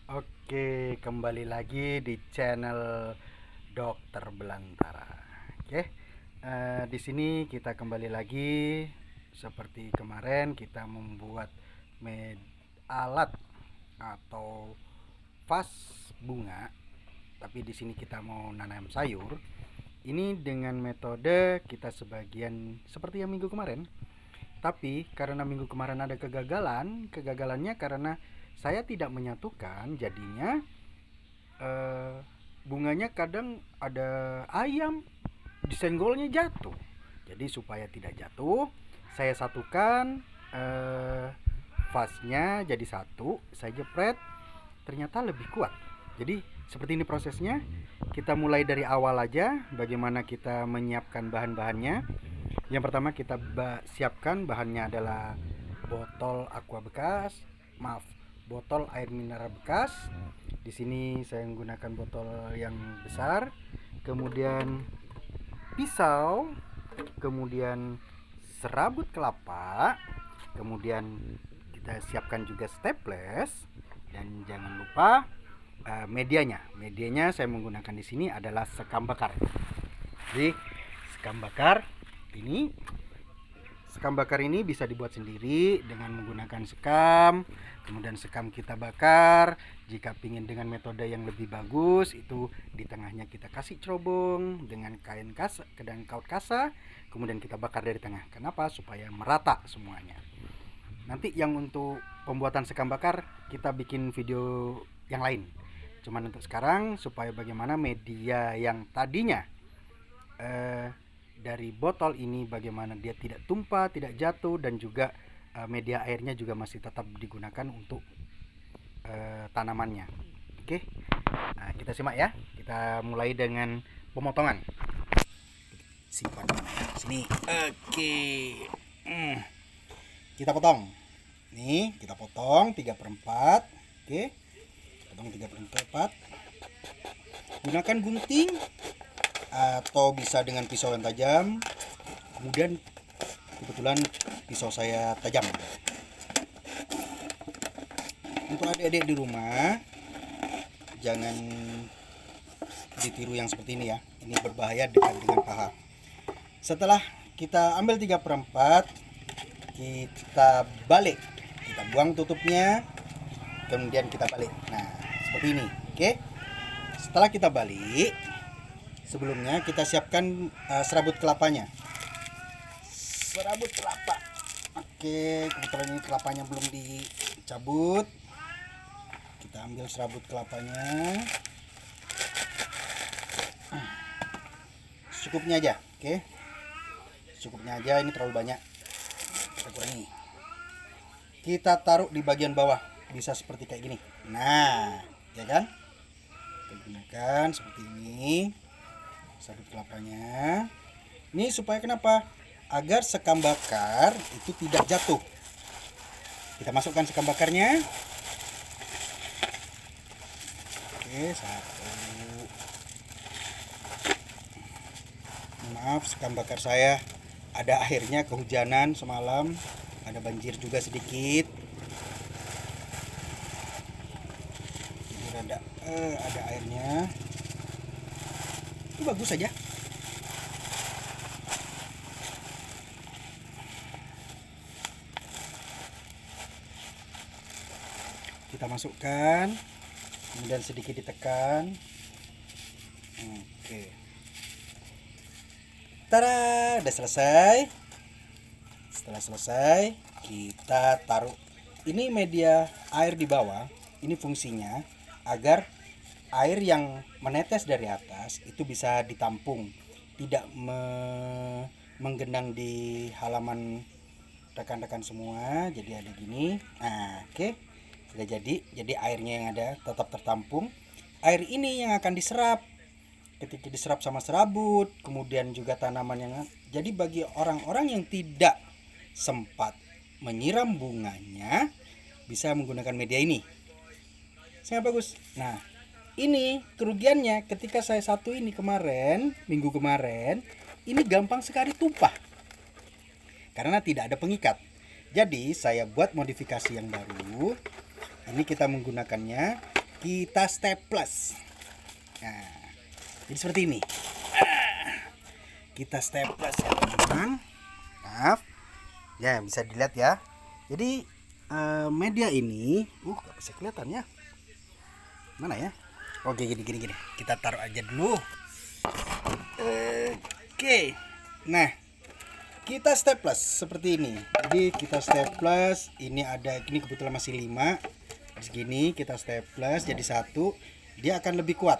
Oke, kembali lagi di channel Dokter Belantara. Oke, di sini kita kembali lagi seperti kemarin kita membuat alat atau vas bunga, tapi di sini kita mau nanam sayur. Ini dengan metode kita sebagian seperti yang minggu kemarin, tapi karena minggu kemarin ada kegagalannya karena saya tidak menyatukan, jadinya eh, bunganya kadang ada ayam disenggolnya jatuh. Jadi supaya tidak jatuh, saya satukan vasnya jadi satu, saya jepret, ternyata lebih kuat. Jadi seperti ini prosesnya. Kita mulai dari awal aja, bagaimana kita menyiapkan bahan-bahannya. Yang pertama kita siapkan bahannya adalah botol aqua bekas, maaf, botol air mineral bekas. Di sini saya menggunakan botol yang besar, kemudian pisau, kemudian serabut kelapa, kemudian kita siapkan juga staples, dan jangan lupa medianya. Medianya saya menggunakan di sini adalah sekam bakar. Jadi sekam bakar ini sekam bakar ini bisa dibuat sendiri dengan menggunakan sekam. Kemudian sekam kita bakar. Jika ingin dengan metode yang lebih bagus, itu di tengahnya kita kasih cerobong dengan kain kasa dan kaut kasa. Kemudian kita bakar dari tengah. Kenapa? Supaya merata semuanya. Nanti yang untuk pembuatan sekam bakar kita bikin video yang lain. Cuman untuk sekarang supaya bagaimana media yang tadinya dari botol ini bagaimana dia tidak tumpah, tidak jatuh, dan juga media airnya juga masih tetap digunakan untuk tanamannya. Oke, nah, kita simak ya. Kita mulai dengan pemotongan. Simpan sini. Oke, kita potong. Nih, kita potong 3/4. Oke, potong 3/4. Gunakan gunting atau bisa dengan pisau yang tajam. Kemudian kebetulan pisau saya tajam. Untuk adik-adik di rumah, jangan ditiru yang seperti ini ya. Ini berbahaya dekat dengan paha. Setelah kita ambil 3/4, kita balik. Kita buang tutupnya, kemudian kita balik. Nah, seperti ini. Oke. Setelah kita balik, sebelumnya kita siapkan serabut kelapanya. Serabut kelapa. Oke, kebetulan ini kelapanya belum dicabut. Kita ambil serabut kelapanya. Secukupnya aja, oke. Secukupnya aja, ini terlalu banyak. Kita kurangi. Kita taruh di bagian bawah, bisa seperti kayak gini. Nah, ya kan? Kita gunakan seperti ini. Serabut kelapanya. Ini supaya kenapa? Agar sekam bakar itu tidak jatuh. Kita masukkan sekam bakarnya. Oke, satu. Maaf, sekam bakar saya ada airnya, kehujanan semalam, ada banjir juga sedikit. Jadi ada airnya. Itu bagus saja. Kita masukkan, kemudian sedikit ditekan. Oke, tada, udah selesai. Setelah selesai, kita taruh ini media air di bawah. Ini fungsinya agar air yang menetes dari atas itu bisa ditampung, tidak menggenang di halaman rekan-rekan semua. Jadi ada gini. Nah, oke. Sudah jadi airnya yang ada tetap tertampung. Air ini yang akan diserap ketika diserap sama serabut, kemudian juga tanaman yang. Jadi bagi orang-orang yang tidak sempat menyiram bunganya, bisa menggunakan media ini. Sangat bagus. Nah, ini kerugiannya ketika saya satu ini kemarin, minggu kemarin, ini gampang sekali tumpah karena tidak ada pengikat. Jadi saya buat modifikasi yang baru. Ini kita menggunakannya, kita staples. Nah, jadi seperti ini. Kita staples ya teman-teman. Maaf ya, bisa dilihat ya. Jadi media ini gak bisa kelihatan ya, mana ya. Oke, gini kita taruh aja dulu. Oke, nah kita staples seperti ini. Jadi kita staples, ini kebetulan masih 5 segini, kita staples jadi 1, dia akan lebih kuat.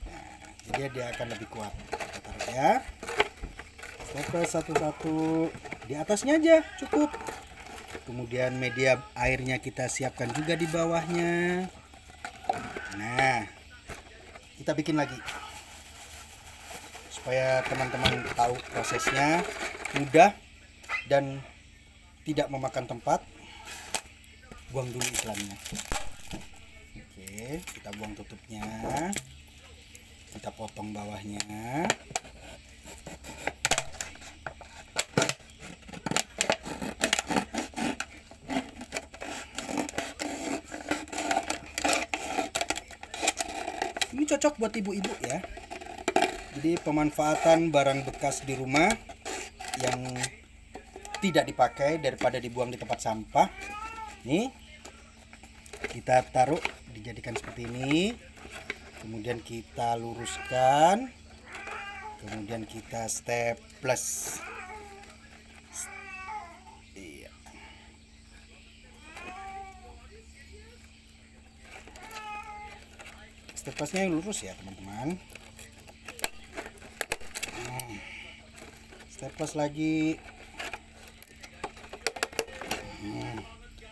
Nah, jadi dia akan lebih kuat. Kita taruh ya, staples satu-satu, di atasnya aja cukup. Kemudian media airnya kita siapkan juga di bawahnya. Nah, kita bikin lagi supaya teman-teman tahu prosesnya mudah dan tidak memakan tempat. Buang dulu iklannya. Oke, kita buang tutupnya, kita potong bawahnya. Ini cocok buat ibu-ibu ya. Jadi pemanfaatan barang bekas di rumah yang tidak dipakai daripada dibuang di tempat sampah. Nih, kita taruh, dijadikan seperti ini. Kemudian kita luruskan. Kemudian kita staples. Iya. Staplesnya yang lurus ya teman-teman. Staples lagi.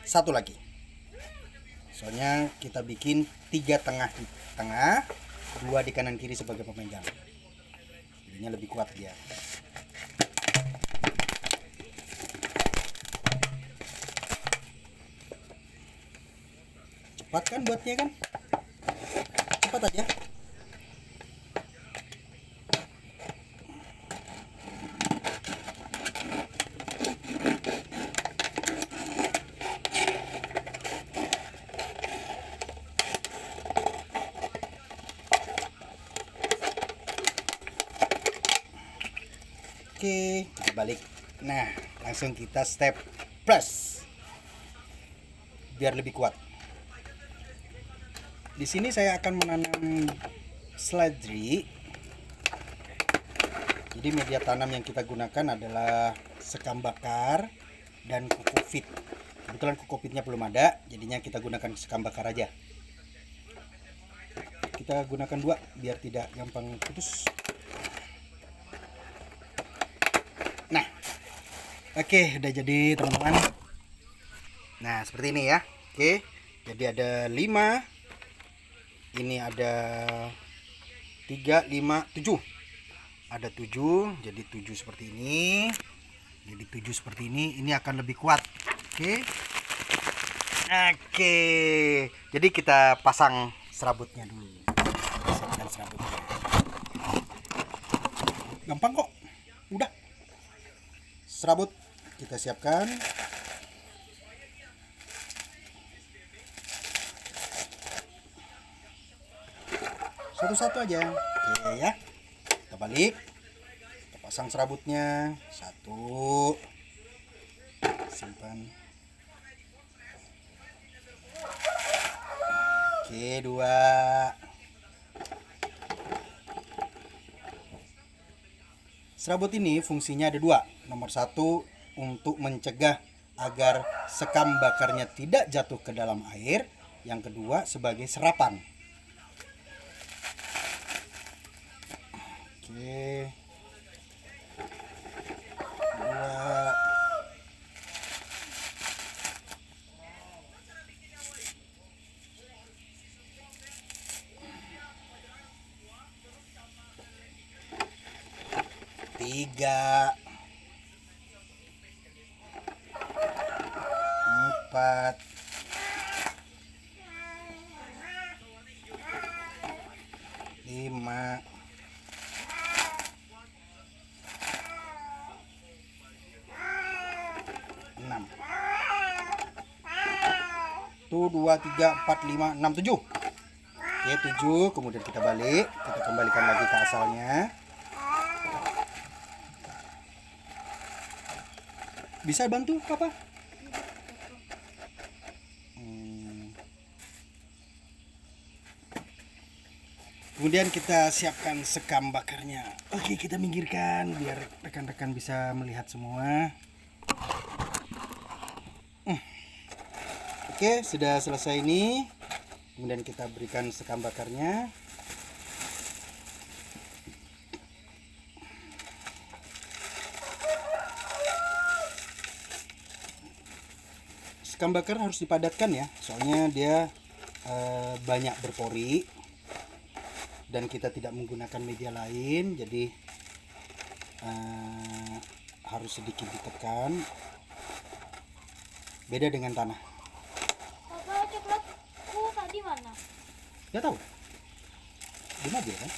Satu lagi. Soalnya kita bikin 3 tengah di tengah, 2 di kanan kiri sebagai pemegang. Jadinya lebih kuat dia. Cepat kan buatnya kan? Cepat aja. Oke, kita balik. Nah, langsung kita step plus biar lebih kuat. Di sini saya akan menanam seledri. Jadi media tanam yang kita gunakan adalah sekam bakar dan kokopit. Kebetulan kokopitnya belum ada, jadinya kita gunakan sekam bakar aja. Kita gunakan 2 biar tidak gampang putus. Nah, oke, udah jadi teman-teman. Nah, seperti ini ya. Oke, jadi ada 5. Ini ada 3, 5, 7. Ada 7, jadi 7 seperti ini. Jadi 7 seperti ini. Ini akan lebih kuat. Oke. Oke. Jadi kita pasang serabutnya dulu. Pasangkan serabutnya. Gampang kok. Udah. Serabut kita siapkan. Satu-satu aja. Oke ya. Kita balik. Kita pasang serabutnya. 1. Simpan. Oke, 2. Serabut ini fungsinya ada 2. Nomor 1 untuk mencegah agar sekam bakarnya tidak jatuh ke dalam air. Yang kedua sebagai serapan. Oke. 2. Tiga, 4, 5, 6. 1, 2, 3, 4, 5, 6, 7. Oke, 7, kemudian kita balik, kita kembalikan lagi ke asalnya. Bisa bantu Papa? Kemudian kita siapkan sekam bakarnya. Oke, kita minggirkan biar rekan-rekan bisa melihat semua. Oke, sudah selesai ini. Kemudian kita berikan sekam bakarnya. Sekam bakar harus dipadatkan ya, soalnya dia banyak berpori. Dan kita tidak menggunakan media lain, jadi harus sedikit ditekan. Beda dengan tanah. Papa, coklatku tadi mana? Gak tahu. Di mobil kan?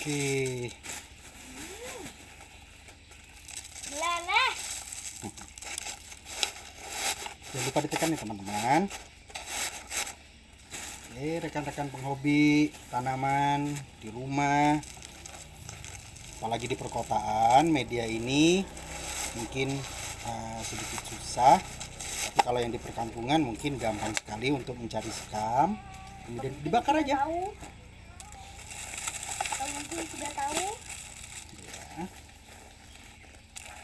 Oke. Meleleh. Jangan lupa ditekan nih teman-teman. Rekan-rekan penghobi tanaman di rumah, apalagi di perkotaan, media ini mungkin sedikit susah. Tapi kalau yang di perkampungan mungkin gampang sekali untuk mencari sekam. Kemudian dibakar aja. Tahu? Kalau mungkin sudah tahu? Ya.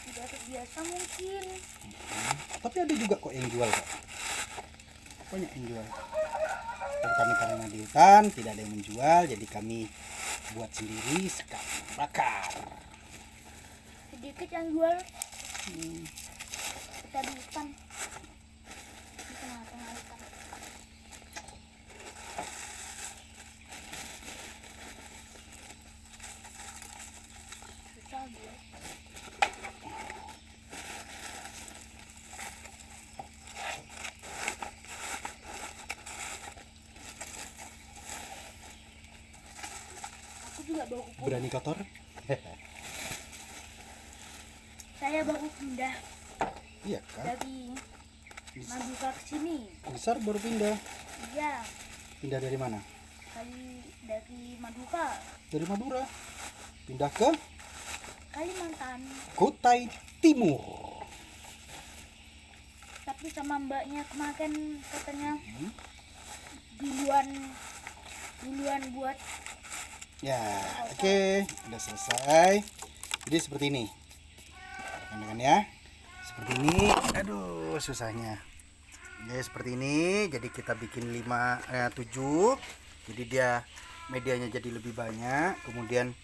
Sudah terbiasa mungkin. Tapi ada juga kok yang jual kok. Banyak yang jual. Tapi kami karena di hutan tidak ada yang menjual, jadi kami buat sendiri sekam bakar. Sedikit yang jual. Kita di hutan. Di tengah-tengah hutan. Susah buat. Aku juga baru Berani kotor? Saya baru pindah Iya kan? dari Madura ke sini. Besar baru pindah. Iya, Pindah dari mana? dari Madura, Dari Madura. Pindah ke Kalimantan. Kutai Timur. Tapi sama mbaknya kemarin katanya duluan buat. Ya, oke, udah selesai. Jadi seperti ini. Rekan-rekan ya. Seperti ini. Aduh, susahnya. Oke, seperti ini. Jadi kita bikin 7. Jadi dia medianya jadi lebih banyak. Kemudian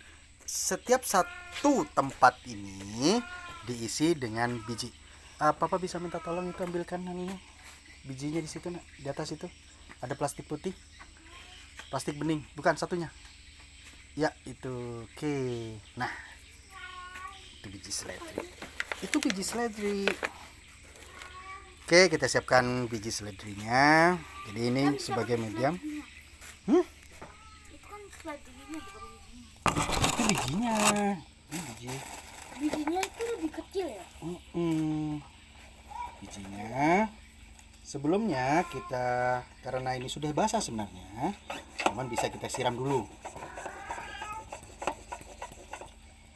setiap satu tempat ini diisi dengan biji. Papa bisa minta tolong itu ambilkan ini. Bijinya di situ, Nak. Di atas itu. Ada plastik putih. Plastik bening, bukan satunya. Ya, itu. Oke. Nah, itu biji seledri. Itu biji seledri. Oke, kita siapkan biji seledrinya. Jadi ini sebagai medium. Itu kan seledrinya bukan bijinya. Itu bijinya. Ini biji. Bijinya itu lebih kecil ya. Bijinya. Sebelumnya kita, karena ini sudah basah sebenarnya, cuman bisa kita siram dulu.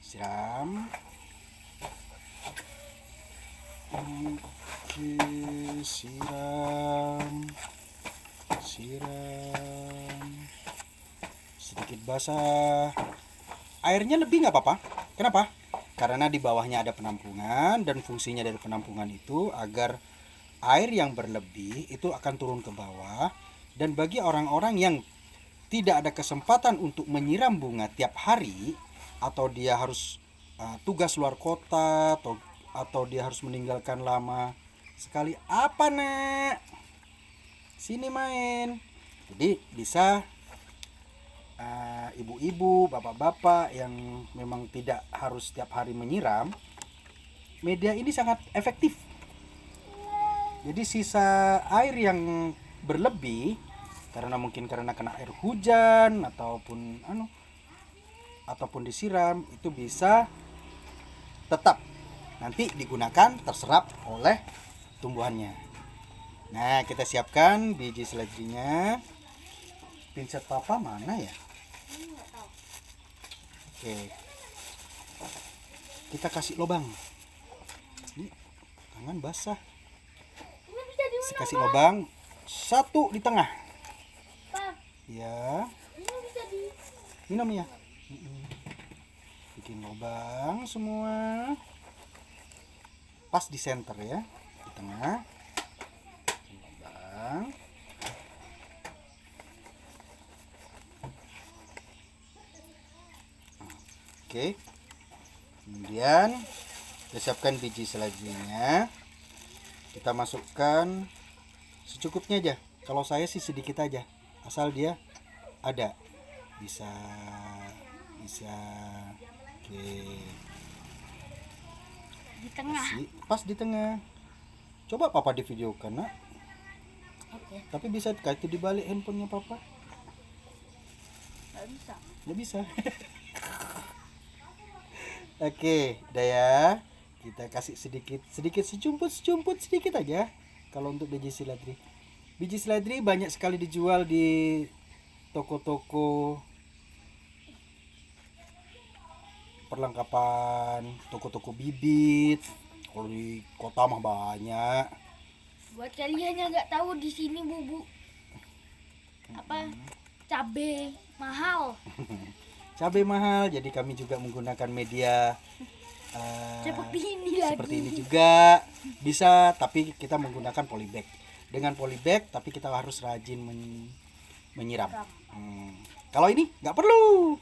Siram. Oke, siram. Sedikit basah. Airnya lebih nggak apa-apa. Kenapa? Karena di bawahnya ada penampungan, dan fungsinya dari penampungan itu agar air yang berlebih itu akan turun ke bawah. Dan bagi orang-orang yang tidak ada kesempatan untuk menyiram bunga tiap hari, atau dia harus tugas luar kota, atau dia harus meninggalkan lama sekali, apa Nak? Sini main. Jadi bisa ibu-ibu, bapak-bapak yang memang tidak harus setiap hari menyiram, media ini sangat efektif. Jadi sisa air yang berlebih karena mungkin karena kena air hujan ataupun disiram, itu bisa tetap nanti digunakan terserap oleh tumbuhannya. Nah, kita siapkan biji seledrinya. Pinset papa mana ya? Oke. Kita kasih lubang. Ini tangan basah. Ini bisa di mana, Kasih lubang satu di tengah. Pak? Ya, Ini bisa di minum ya. Bikin lubang semua. Pas di center ya, di tengah. Lubang. Oke. Kemudian kita siapkan biji seledrinya. Kita masukkan secukupnya aja. Kalau saya sih sedikit aja, asal dia ada. Bisa. Oke. di tengah. Pas di tengah. Coba papa di videokan, nak. Oke. Tapi bisa itu dibalik handphonenya papa? Nggak bisa. Nggak bisa. Oke, udah ya. Kita kasih sedikit secumput sedikit aja. Kalau untuk biji seledri. Biji seledri banyak sekali dijual di toko-toko perlengkapan, toko-toko bibit. Kalau di kota mah banyak. Buat kalian yang nggak tahu, di sini bubuk cabe mahal. Cabai mahal, jadi kami juga menggunakan media Seperti ini lagi. seperti ini juga bisa, tapi kita menggunakan polybag. Dengan polybag, tapi kita harus rajin menyiram. Kalau ini nggak perlu,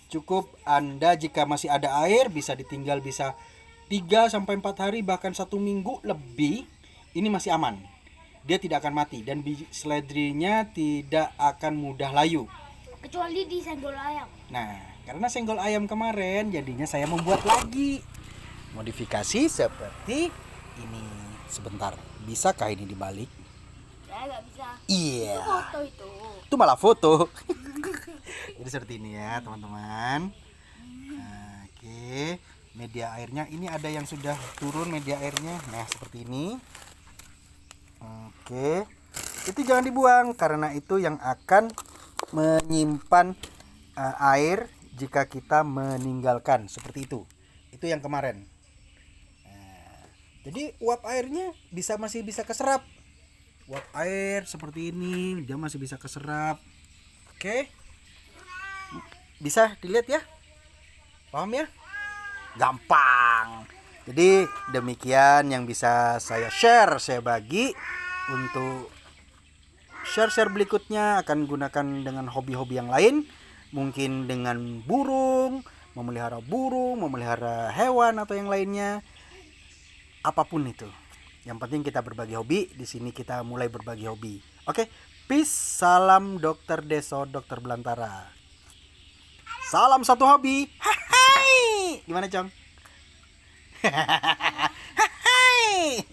cukup Anda jika masih ada air bisa ditinggal, bisa 3-4 hari, bahkan 1 minggu lebih, ini masih aman. Dia tidak akan mati dan biji seledrinya tidak akan mudah layu. Kecuali di senggol ayam. Nah, karena senggol ayam kemarin, jadinya saya membuat lagi modifikasi seperti ini. Sebentar, bisakah ini dibalik? Saya nggak bisa. Iya, Itu foto itu. itu malah foto. Jadi seperti ini ya, teman-teman. Nah, oke, media airnya ini ada yang sudah turun media airnya. Nah, seperti ini. Oke, itu jangan dibuang karena itu yang akan menyimpan air jika kita meninggalkan, seperti itu yang kemarin. Nah, jadi uap airnya masih bisa keserap. Uap air seperti ini dia masih bisa keserap. Oke, bisa dilihat ya, paham ya, gampang. Jadi demikian yang bisa saya share, saya bagi. Untuk share berikutnya akan gunakan dengan hobi-hobi yang lain, mungkin dengan memelihara burung, memelihara hewan atau yang lainnya, apapun itu. Yang penting kita berbagi hobi. Di sini kita mulai berbagi hobi. Oke, peace, salam Dokter Deso, Dokter Belantara. Salam satu hobi. Hai. Gimana, Cong? Hai.